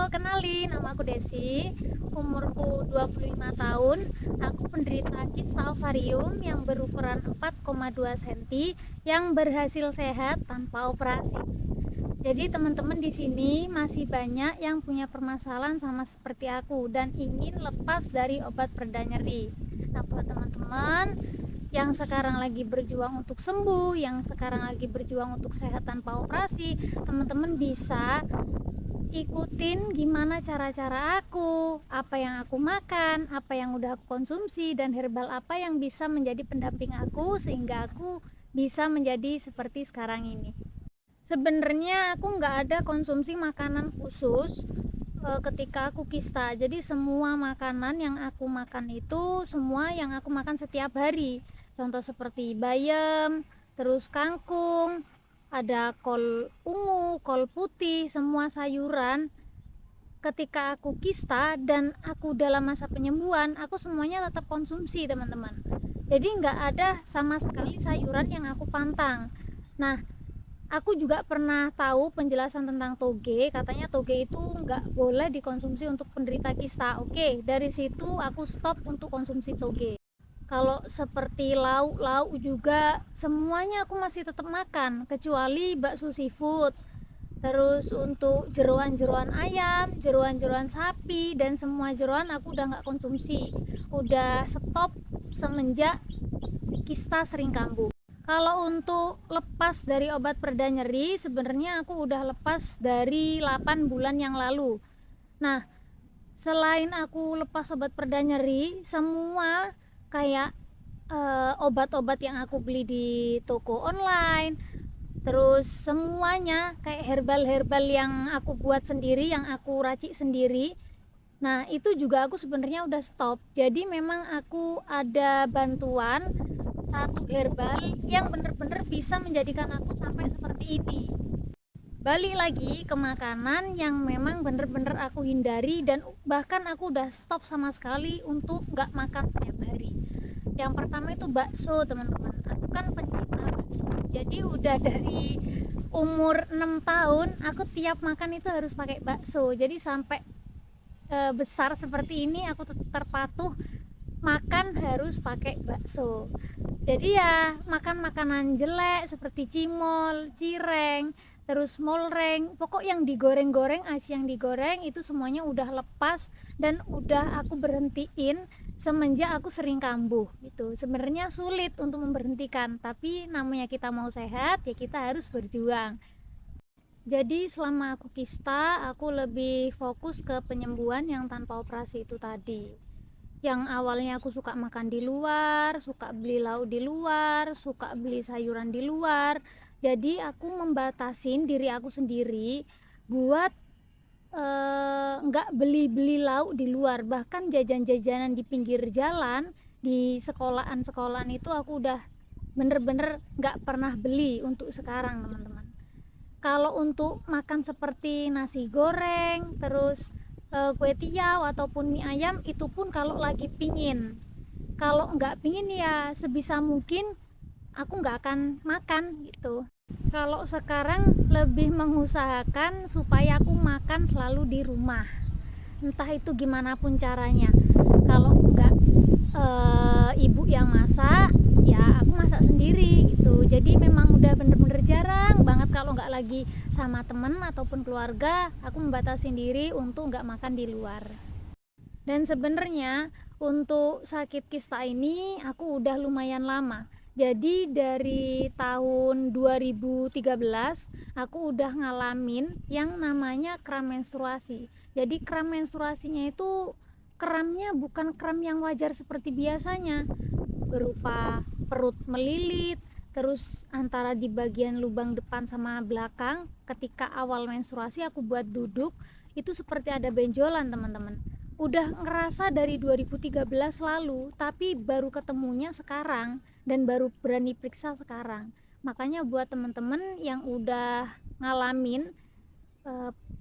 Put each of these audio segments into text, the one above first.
kenalin, nama aku Desi, umurku 25 tahun. Aku penderita kista ovarium yang berukuran 4,2 cm yang berhasil sehat tanpa operasi. Jadi teman-teman di sini masih banyak yang punya permasalahan sama seperti aku dan ingin lepas dari obat pereda nyeri. Nah, buat teman-teman yang sekarang lagi berjuang untuk sembuh, yang sekarang lagi berjuang untuk sehat tanpa operasi, teman-teman bisa ikutin gimana cara-cara aku, apa yang aku makan, apa yang udah aku konsumsi, dan herbal apa yang bisa menjadi pendamping aku sehingga aku bisa menjadi seperti sekarang ini. Sebenarnya aku nggak ada konsumsi makanan khusus ketika aku kista. Jadi semua makanan yang aku makan itu semua yang aku makan setiap hari. Contoh seperti bayam, terus kangkung, ada kol ungu, kol putih, semua sayuran. Ketika aku kista dan aku dalam masa penyembuhan, aku semuanya tetap konsumsi, teman-teman. Jadi nggak ada sama sekali sayuran yang aku pantang. Nah, aku juga pernah tahu penjelasan tentang toge, katanya toge itu nggak boleh dikonsumsi untuk penderita kista. Oke, dari situ aku stop untuk konsumsi toge. Kalau seperti lauk-lauk juga semuanya aku masih tetap makan, kecuali bakso seafood. Terus untuk jeroan-jeroan ayam, jeroan-jeroan sapi, dan semua jeroan aku udah nggak konsumsi. Udah stop semenjak kista sering kambuh. Kalau untuk lepas dari obat pereda nyeri, sebenarnya aku udah lepas dari 8 bulan yang lalu. Nah, selain aku lepas obat pereda nyeri, semua kayak obat-obat yang aku beli di toko online, terus semuanya kayak herbal-herbal yang aku buat sendiri, yang aku racik sendiri. Nah, itu juga aku sebenarnya udah stop. Jadi memang aku ada bantuan satu herbal yang bener-bener bisa menjadikan aku sampai seperti ini. Balik lagi ke makanan yang memang bener-bener aku hindari dan bahkan aku udah stop sama sekali untuk nggak makan setiap hari. Yang pertama itu bakso, teman-teman. Aku kan pencinta bakso. Jadi udah dari umur 6 tahun aku tiap makan itu harus pakai bakso. Jadi sampai besar seperti ini aku tetap terpatuh makan harus pakai bakso. Jadi ya makan makanan jelek seperti cimol, cireng, terus molreng, pokok yang digoreng-goreng, aci yang digoreng itu semuanya udah lepas dan udah aku berhentiin semenjak aku sering kambuh gitu. Sebenarnya sulit untuk memberhentikan, tapi namanya kita mau sehat ya kita harus berjuang. Jadi selama aku kista, aku lebih fokus ke penyembuhan yang tanpa operasi itu tadi. Yang awalnya aku suka makan di luar, suka beli lauk di luar, suka beli sayuran di luar. Jadi aku membatasin diri aku sendiri buat nggak beli-beli lauk di luar. Bahkan jajan-jajanan di pinggir jalan, di sekolahan-sekolahan itu aku udah bener-bener nggak pernah beli untuk sekarang, teman-teman. Kalau untuk makan seperti nasi goreng, terus kue tiaw ataupun mie ayam, itu pun kalau lagi pingin. Kalau nggak pingin ya sebisa mungkin aku nggak akan makan gitu. Kalau sekarang lebih mengusahakan supaya aku makan selalu di rumah, entah itu gimana pun caranya. Kalau nggak ibu yang masak, ya aku masak sendiri gitu. Jadi memang udah bener-bener jarang banget kalau nggak lagi sama temen ataupun keluarga, aku membatasi diri untuk nggak makan di luar. Dan sebenarnya untuk sakit kista ini aku udah lumayan lama. Jadi dari tahun 2013 aku udah ngalamin yang namanya kram menstruasi. Jadi kram menstruasinya itu kramnya bukan kram yang wajar seperti biasanya, berupa perut melilit, terus antara di bagian lubang depan sama belakang. Ketika awal menstruasi aku buat duduk itu seperti ada benjolan, teman-teman. Udah ngerasa dari 2013 lalu, tapi baru ketemunya sekarang dan baru berani periksa sekarang. Makanya buat teman-teman yang udah ngalamin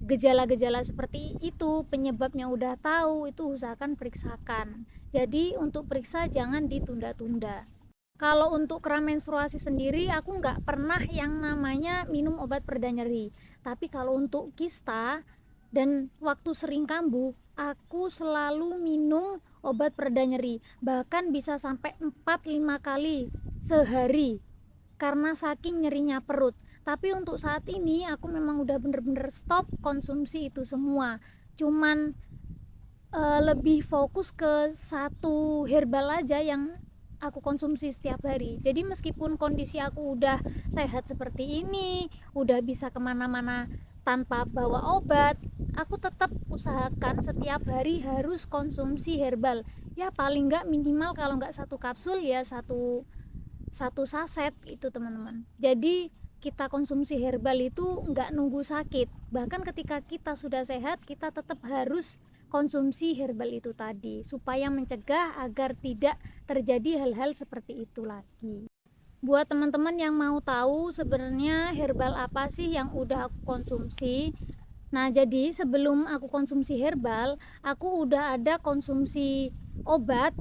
gejala-gejala seperti itu, penyebabnya udah tahu, itu usahakan periksakan. Jadi untuk periksa jangan ditunda-tunda. Kalau untuk kram menstruasi sendiri aku nggak pernah yang namanya minum obat pereda nyeri. Tapi kalau untuk kista Dan waktu sering kambuh, aku selalu minum obat pereda nyeri, bahkan bisa sampai 4-5 kali sehari karena saking nyerinya perut. Tapi untuk saat ini aku memang udah bener-bener stop konsumsi itu semua, cuman lebih fokus ke satu herbal aja yang aku konsumsi setiap hari. Jadi meskipun kondisi aku udah sehat seperti ini, udah bisa kemana-mana tanpa bawa obat, aku tetap usahakan setiap hari harus konsumsi herbal. Ya paling nggak minimal kalau nggak satu kapsul ya satu saset itu teman-teman. Jadi kita konsumsi herbal itu nggak nunggu sakit, bahkan ketika kita sudah sehat kita tetap harus konsumsi herbal itu tadi supaya mencegah agar tidak terjadi hal-hal seperti itu lagi. Buat teman-teman yang mau tahu sebenarnya herbal apa sih yang udah aku konsumsi, nah jadi sebelum aku konsumsi herbal aku udah ada konsumsi obat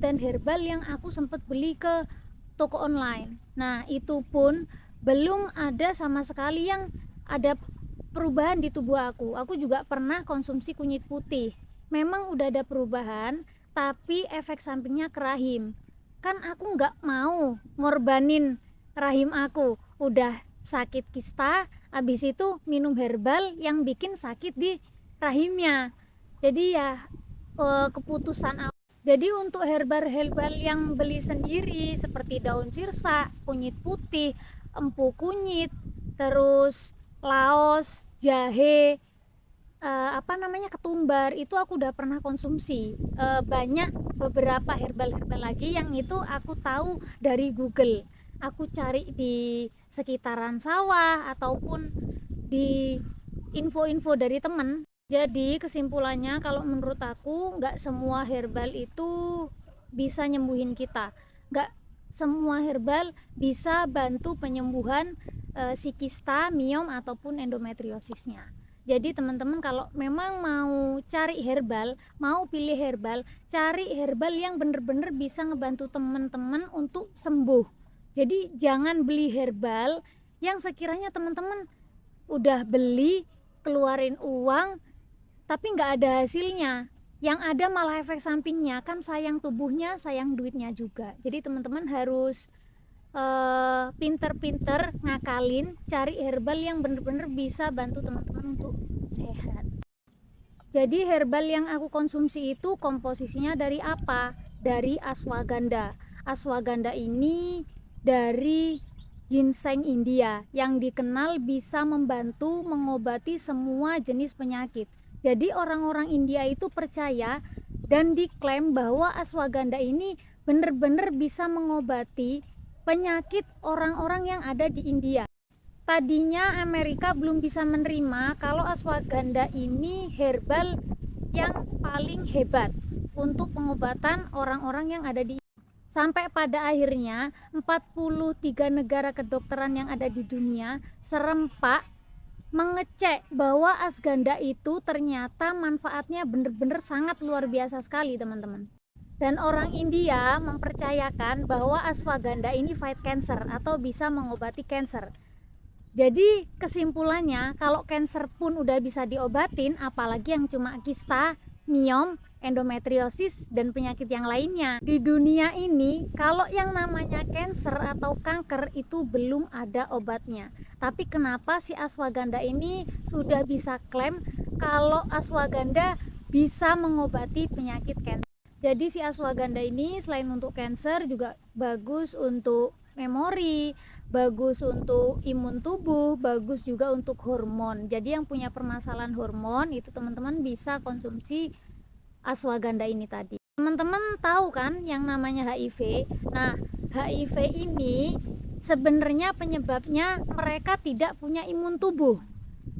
dan herbal yang aku sempat beli ke toko online. Nah itu pun belum ada sama sekali yang ada perubahan di tubuh aku juga pernah konsumsi kunyit putih, memang udah ada perubahan tapi efek sampingnya ke rahim. Kan aku nggak mau ngorbanin rahim aku udah sakit kista, habis itu minum herbal yang bikin sakit di rahimnya. Jadi ya keputusan aku. Jadi untuk herbal-herbal yang beli sendiri seperti daun sirsa, kunyit putih, empu kunyit, terus laos, jahe, ketumbar, itu aku udah pernah konsumsi. Banyak beberapa herbal-herbal lagi yang itu aku tahu dari Google. Aku cari di sekitaran sawah ataupun di info-info dari temen. Jadi kesimpulannya kalau menurut aku nggak semua herbal itu bisa nyembuhin kita, nggak semua herbal bisa bantu penyembuhan si kista, miom ataupun endometriosisnya. Jadi teman-teman kalau memang mau cari herbal, mau pilih herbal, cari herbal yang bener-bener bisa ngebantu teman-teman untuk sembuh. Jadi jangan beli herbal yang sekiranya teman-teman udah beli, keluarin uang tapi nggak ada hasilnya, yang ada malah efek sampingnya, kan sayang tubuhnya, sayang duitnya juga. Jadi teman-teman harus pinter-pinter ngakalin cari herbal yang bener-bener bisa bantu teman-teman untuk sehat. Jadi herbal yang aku konsumsi itu komposisinya dari apa? Dari ashwagandha. Ashwagandha ini dari ginseng India yang dikenal bisa membantu mengobati semua jenis penyakit. Jadi orang-orang India itu percaya dan diklaim bahwa ashwagandha ini benar-benar bisa mengobati penyakit orang-orang yang ada di India. Tadinya Amerika belum bisa menerima kalau ashwagandha ini herbal yang paling hebat untuk pengobatan orang-orang yang ada di India. Sampai pada akhirnya 43 negara kedokteran yang ada di dunia serempak mengecek bahwa ashwagandha itu ternyata manfaatnya benar-benar sangat luar biasa sekali teman-teman. Dan orang India mempercayakan bahwa ashwagandha ini fight cancer atau bisa mengobati cancer. Jadi kesimpulannya kalau cancer pun udah bisa diobatin, apalagi yang cuma kista, miom, endometriosis dan penyakit yang lainnya. Di dunia ini kalau yang namanya cancer atau kanker itu belum ada obatnya. Tapi kenapa si ashwagandha ini sudah bisa klaim kalau ashwagandha bisa mengobati penyakit cancer. Jadi si ashwagandha ini selain untuk cancer juga bagus untuk memori, bagus untuk imun tubuh, bagus juga untuk hormon. Jadi yang punya permasalahan hormon itu teman-teman bisa konsumsi ashwagandha ini tadi. Teman-teman tahu kan yang namanya HIV? Nah, HIV ini sebenarnya penyebabnya mereka tidak punya imun tubuh.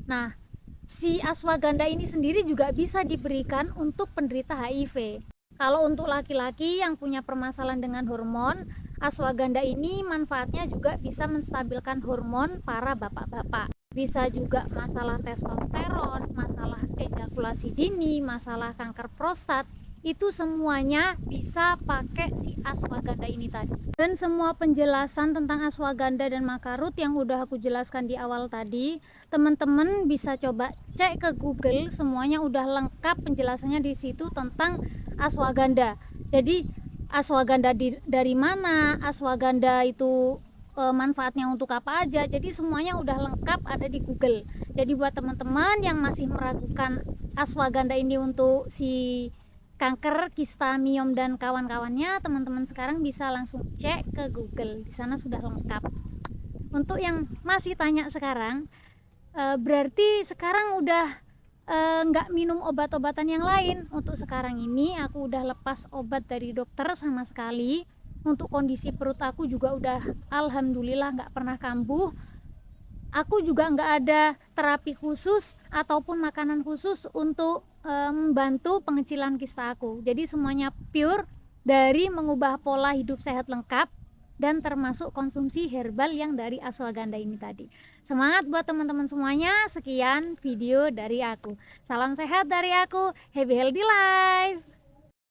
Nah, si ashwagandha ini sendiri juga bisa diberikan untuk penderita HIV. Kalau untuk laki-laki yang punya permasalahan dengan hormon, ashwagandha ini manfaatnya juga bisa menstabilkan hormon para bapak-bapak. Bisa juga masalah testosteron, masalah ejakulasi dini, masalah kanker prostat, itu semuanya bisa pakai si ashwagandha ini tadi. Dan semua penjelasan tentang ashwagandha dan makarut yang udah aku jelaskan di awal tadi, teman-teman bisa coba cek ke Google, semuanya udah lengkap penjelasannya di situ tentang ashwagandha. Jadi ashwagandha dari mana, ashwagandha itu manfaatnya untuk apa aja, jadi semuanya udah lengkap ada di Google. Jadi buat teman-teman yang masih meragukan ashwagandha ini untuk si kanker, kista, miom dan kawan-kawannya, teman-teman sekarang bisa langsung cek ke Google, di sana sudah lengkap. Untuk yang masih tanya sekarang, berarti sekarang udah nggak minum obat-obatan yang lain. Untuk sekarang ini aku udah lepas obat dari dokter sama sekali. Untuk kondisi perut aku juga udah alhamdulillah nggak pernah kambuh. Aku juga nggak ada terapi khusus ataupun makanan khusus untuk membantu pengecilan kista aku. Jadi semuanya pure dari mengubah pola hidup sehat lengkap dan termasuk konsumsi herbal yang dari ashwagandha ini tadi. Semangat buat teman-teman semuanya. Sekian video dari aku. Salam sehat dari aku. Happy healthy life.